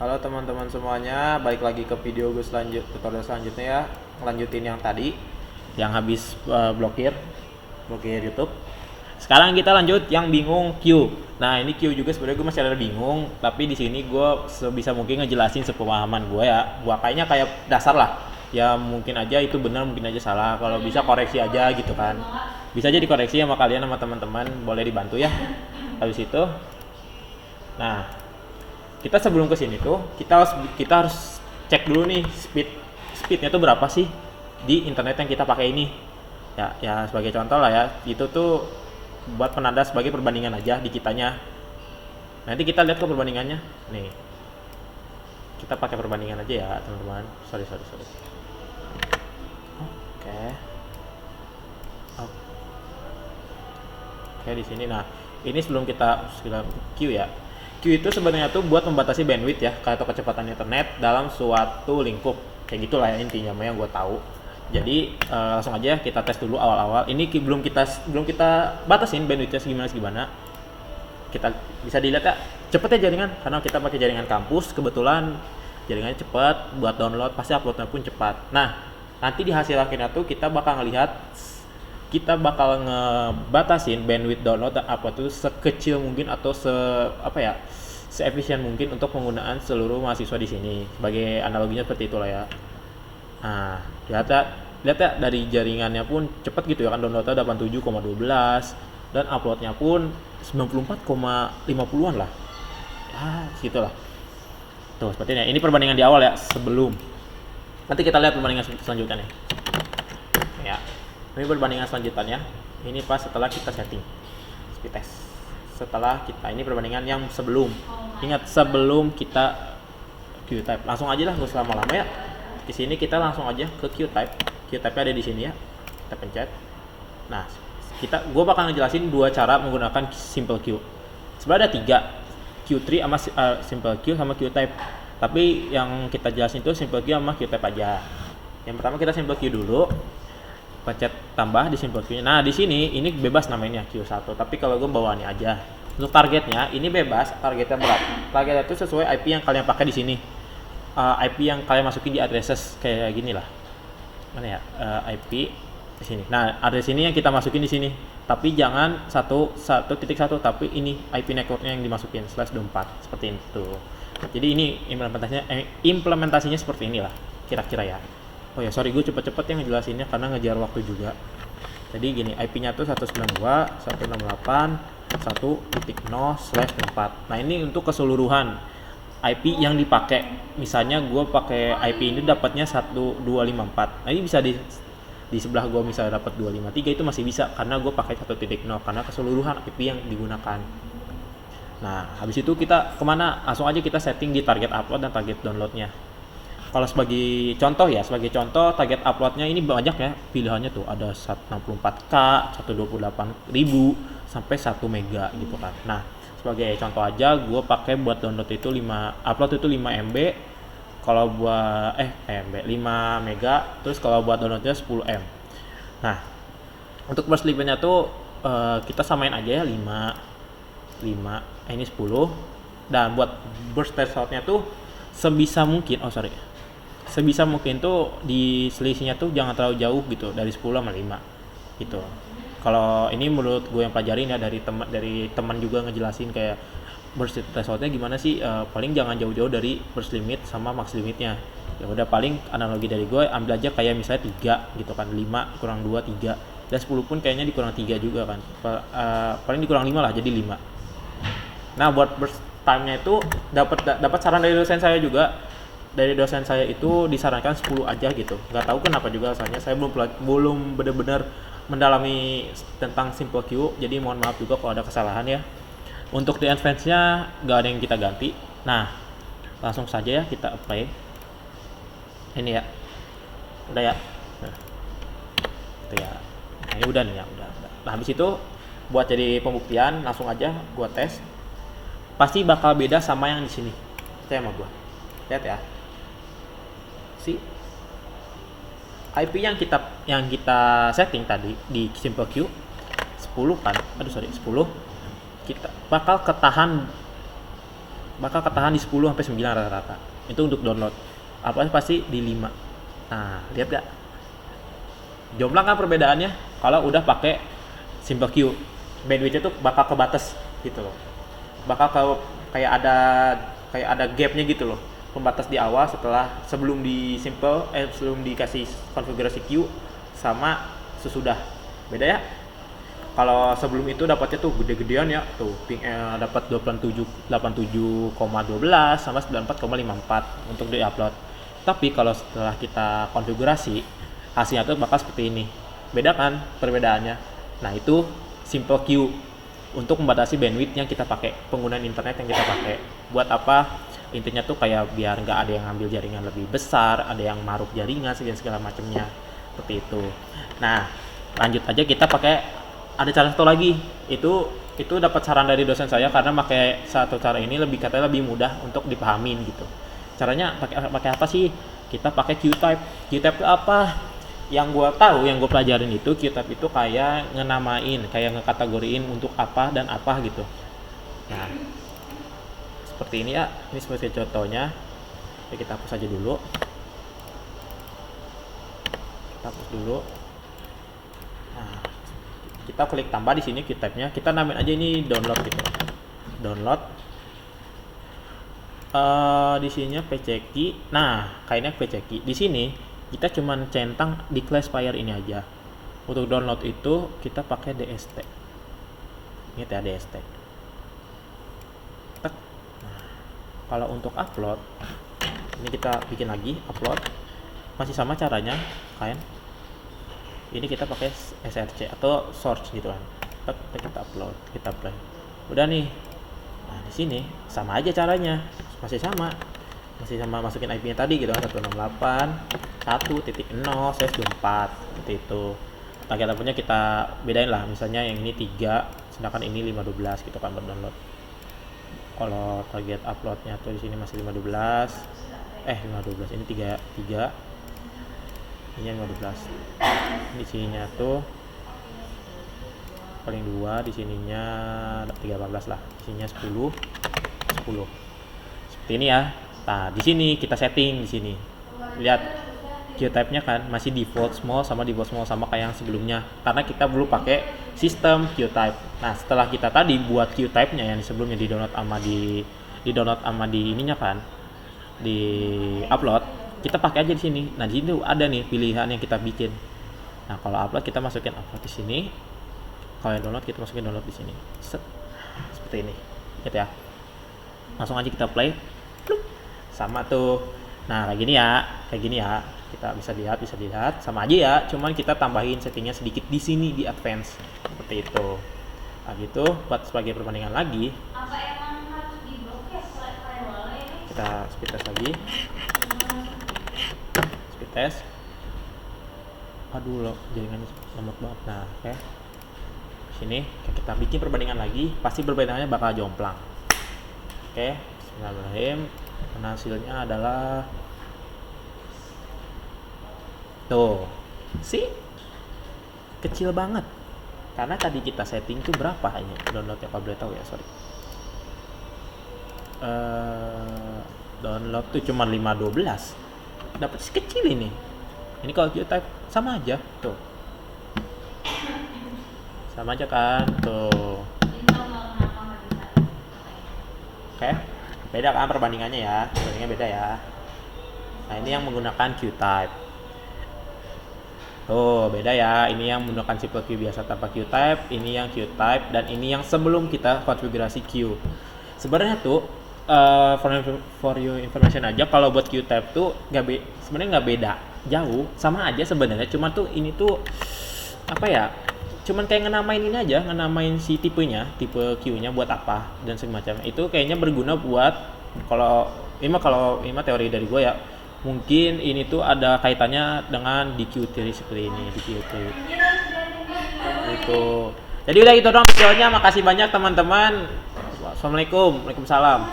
Halo teman-teman semuanya, balik lagi ke video gue tutorial selanjutnya ya. Lanjutin yang tadi, yang habis blokir YouTube. Sekarang kita lanjut yang bingung Q. Nah ini Q juga sebenarnya gue masih ada bingung, tapi di sini gue sebisa mungkin ngejelasin sepemahaman gue ya. Gue kayaknya kayak dasar lah. Ya mungkin aja itu benar, mungkin aja salah. Kalau bisa koreksi aja gitu kan. Bisa aja dikoreksi sama kalian sama teman-teman, boleh dibantu ya. Habis itu, nah kita sebelum ke sini tuh kita harus cek dulu nih speednya tuh berapa sih di internet yang kita pakai ini. Ya sebagai contoh lah ya, itu tuh buat penanda sebagai perbandingan aja di kitanya. Nanti kita lihat ke perbandingannya nih, kita pakai perbandingan aja ya teman-teman. Sorry. Oke, di sini. Nah ini sebelum kita Q ya. Q itu sebenarnya tuh buat membatasi bandwidth ya, atau kecepatan internet dalam suatu lingkup. Kayak gitulah ya intinya yang gue tahu. Jadi langsung aja kita tes dulu awal-awal. Ini belum kita batasin bandwidthnya segimana. Kita bisa dilihat ya, cepet ya jaringan, karena kita pakai jaringan kampus. Kebetulan jaringannya cepat, buat download pasti uploadnya pun cepat. Nah nanti di hasil akhirnya tuh kita bakal ngebatasin bandwidth download dan upload itu sekecil mungkin atau seefisien mungkin untuk penggunaan seluruh mahasiswa di sini. Sebagai analoginya seperti itulah ya. Nah, lihat ya dari jaringannya pun cepat gitu ya kan, downloadnya 87,12 dan uploadnya pun 94,50-an lah. Segitulah. Tuh, seperti ini. Ini perbandingan di awal ya, sebelum. Nanti kita lihat perbandingan selanjutnya nih. Ya. Ini perbandingan selanjutnya. Ini pas setelah kita setting speed test. Ini perbandingan yang sebelum. Ingat, sebelum kita Q-type. Langsung aja lah, nggak usah lama-lama ya. Di sini kita langsung aja ke Q-type. Q-type-nya ada di sini ya. Kita pencet. Nah, gue bakal ngejelasin dua cara menggunakan simple Q. Sebenarnya ada 3, Q3 sama simple Q sama Q-type. Tapi yang kita jelasin itu simple Q sama Q-type aja. Yang pertama kita simple Q dulu. Pencet tambah di simple Q-nya. Nah, di sini ini bebas namanya Q1, tapi kalau gue bawaannya aja. Untuk targetnya ini bebas, targetnya berapa? Targetnya itu sesuai IP yang kalian pakai di sini. IP yang kalian masukin di addresses kayak gini lah. Mana ya? IP di sini. Nah, address ini yang kita masukin di sini. Tapi jangan 1.1, tapi ini IP networknya yang dimasukin /24 seperti itu. Jadi ini implementasinya seperti inilah kira-kira ya. Oh ya, sorry gue cepet-cepet yang ngejelasinnya karena ngejar waktu juga. Jadi gini, IP-nya tuh 192.168.1.0/4. Nah ini untuk keseluruhan IP yang dipakai. Misalnya gue pakai IP ini dapatnya 1254. Nah ini bisa di sebelah gue misalnya dapat 253, itu masih bisa karena gue pakai 1.0 karena keseluruhan IP yang digunakan. Nah habis itu kita kemana? Langsung aja kita setting di target upload dan target downloadnya. Kalau sebagai contoh target uploadnya ini banyak ya pilihannya tuh, ada 164K, 128.000 sampai 1 mega gitu kan. Nah sebagai contoh aja gue pakai buat download itu 5 MB, kalau buat 5 mega, terus kalau buat downloadnya 10 M. Nah untuk burst limitnya tuh kita samain aja ya 5 ini 10, dan buat burst thresholdnya tuh sebisa mungkin tuh di selisihnya tuh jangan terlalu jauh gitu, dari 10 sama 5 gitu. Kalau ini menurut gue yang pelajarin ya, dari teman juga ngejelasin kayak burst thresholdnya gimana sih, paling jangan jauh-jauh dari burst limit sama max limitnya. Ya udah, paling analogi dari gue ambil aja kayak misalnya 3 gitu kan, 5 kurang 2 3, dan 10 pun kayaknya dikurang 3 juga kan, paling dikurang 5 lah jadi 5. Nah buat burst time-nya itu dapat saran dari dosen saya juga. Dari dosen saya itu disarankan 10 aja gitu. Nggak tahu kenapa juga, soalnya saya belum benar-benar mendalami tentang simple Q. Jadi mohon maaf juga kalau ada kesalahan ya. Untuk di advance-nya nggak ada yang kita ganti. Nah, langsung saja ya kita apply. Ini ya. Udah ya. Nah, itu ya. Nah, ini udah nih ya, udah. Nah, habis itu buat jadi pembuktian langsung aja gua tes. Pasti bakal beda sama yang di sini. Percaya sama gua. Lihat ya. IP yang kita setting tadi di simple Q 10 kan, 10 kita bakal ketahan bakal ketahan di 10 sampai 9 rata-rata. Itu untuk download. Upload pasti di 5. Nah, lihat gak? Jomplang kan perbedaannya kalau udah pakai Simple Queue. Bandwidth-nya tuh bakal kebatas gitu loh. Bakal kayak ada gapnya gitu loh. Pembatas di awal sebelum dikasih konfigurasi queue sama sesudah. Beda ya? Kalau sebelum itu dapatnya tuh gede-gedean ya, tuh ping dapat 87,12 sama 94,54 untuk di-upload. Tapi kalau setelah kita konfigurasi, hasilnya tuh bakal seperti ini. Beda kan perbedaannya? Nah, itu Simple Queue untuk membatasi bandwidth yang kita pakai, penggunaan internet yang kita pakai. Buat apa? Intinya tuh kayak biar nggak ada yang ngambil jaringan lebih besar, ada yang maruk jaringan segala macamnya. Seperti itu. Nah, lanjut aja kita pakai. Ada cara satu lagi, itu dapat saran dari dosen saya karena pakai satu cara ini katanya lebih mudah untuk dipahamin gitu. Caranya pakai apa sih? Kita pakai QType. QType itu apa? Yang gue tahu, yang gue pelajarin itu QType itu kayak ngenamain, kayak ngekategoriin untuk apa dan apa gitu. Nah, seperti ini ya. Ini sebagai contohnya. Ya, kita hapus aja dulu. Kita hapus dulu. Nah, kita klik tambah di sini QType-nya, kita namain aja ini download gitu. Download. Di sininya PCKey. Nah, kayaknya PCKey. Di sini kita cuman centang di classifier ini aja. Untuk download itu kita pakai DST. Ini ya DST. Nah, kalau untuk upload, ini kita bikin lagi upload. Masih sama caranya, kan? Ini kita pakai SRC atau source gitu kan. Kita upload, kita play. Udah nih. Nah, di sini sama aja caranya. Masih sama masukin IP-nya tadi gitu kan, 168.1.0/24 seperti itu. Target outputnya kita bedain lah, misalnya yang ini 3 sedangkan ini 512 gitu kan buat download. Kalau target uploadnya tuh di sini masih 512 ini 3 ini 15. Di sininya tuh paling 2, di sininya 314 lah. Di sininya 10. Seperti ini ya. Nah, di sini kita setting di sini. Lihat QType-nya kan masih default small sama kayak yang sebelumnya. Karena kita belum pakai sistem QType. Nah, setelah kita tadi buat QType-nya yang sebelumnya di download sama di ininya kan, di upload, kita pakai aja di sini. Nah, di sini ada nih pilihan yang kita bikin. Nah, kalau upload kita masukin upload di sini. Kalau download kita masukin download di sini. Seperti ini. Lihat ya. Langsung aja kita play. Sama tuh. Nah, kayak gini ya. Kita bisa lihat sama aja ya. Cuman kita tambahin settingnya sedikit di sini di advance. Seperti itu. Nah, gitu buat sebagai perbandingan lagi. Apa emang harus diblokir firewall ini? Kita speed test lagi. Tes. Aduh loh, jaringannya lemot banget. Nah, oke. Sini kita bikin perbandingan lagi, pasti perbandingannya bakal jomplang. Oke, bismillahirrahmanirrahim. Dan hasilnya adalah tuh. Sih? Kecil banget. Karena tadi kita setting tuh berapa hanya downloadnya, kalau boleh tahu ya, sorry. Download tuh cuma 512. Dapat sekecil ini kalau QType sama aja tuh, sama aja kan tuh. Oke, beda kan perbandingannya ya, beda ya. Nah, ini yang menggunakan QType tuh, beda ya. Ini yang menggunakan Simple Queue biasa tanpa QType, ini yang QType, dan ini yang sebelum kita konfigurasi queue. Sebenarnya tuh for your information aja, kalau buat QType tuh sebenarnya nggak beda jauh, sama aja sebenarnya. Cuma tuh ini tuh apa ya, cuman kayak ngenamain ini aja, ngenamain si tipe queue-nya buat apa dan semacamnya. Itu kayaknya berguna buat kalau ini teori dari gue ya, mungkin ini tuh ada kaitannya dengan DQ theory seperti ini, DQ theory itu. Jadi udah gitu doang videonya. Makasih banyak teman-teman. Assalamualaikum, waalaikumsalam.